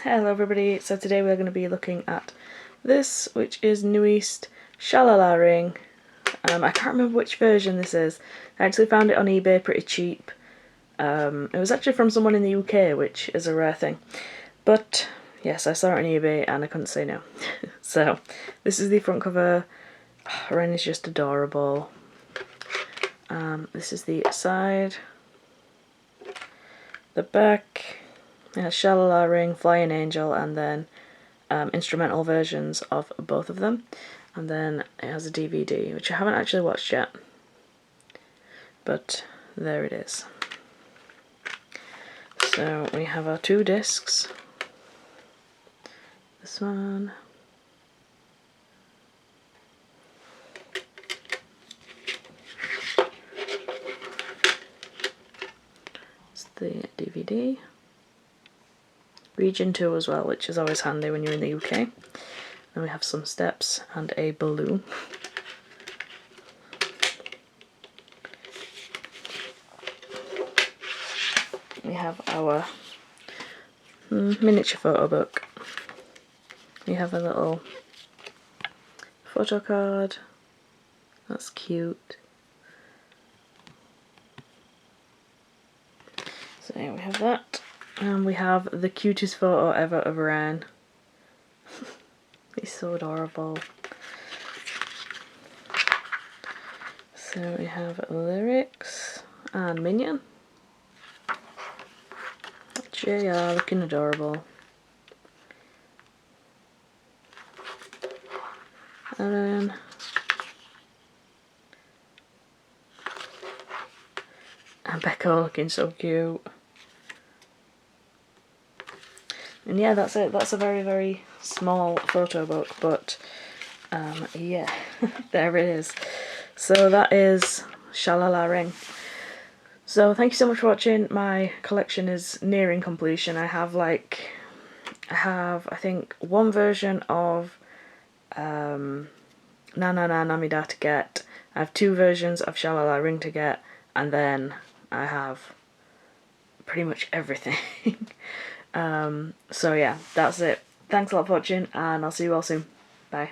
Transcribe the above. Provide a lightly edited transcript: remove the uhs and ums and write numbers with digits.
Hello everybody, so today we're going to be looking at this, which is EST Shalala ring. I can't remember which version this is. I actually found it on eBay pretty cheap. It was actually from someone in the UK, which is a rare thing. But yes, I saw it on eBay and I couldn't say no. So this is the front cover. Ren is just adorable. This is the side. The back. It has Shalala ring, Flying Angel, and then instrumental versions of both of them. And then it has a DVD, which I haven't actually watched yet. But there it is. So we have our two discs. This one. It's the DVD. Region 2 as well, which is always handy when you're in the UK. Then we have some steps and a balloon. We have our miniature photo book. We have a little photo card. That's cute. So yeah, we have that. And we have the cutest photo ever of Ren. He's so adorable. So we have lyrics and Minion. JR looking adorable. And Becca looking so cute. And yeah, that's it. That's a very, very small photo book, but yeah, there it is. So that is Shalala ring. So thank you so much for watching. My collection is nearing completion. I have I think one version of Na Na Na Namida to get. I have two versions of Shalala ring to get, and then I have pretty much everything. So yeah, that's it. Thanks a lot for watching, and I'll see you all soon. Bye.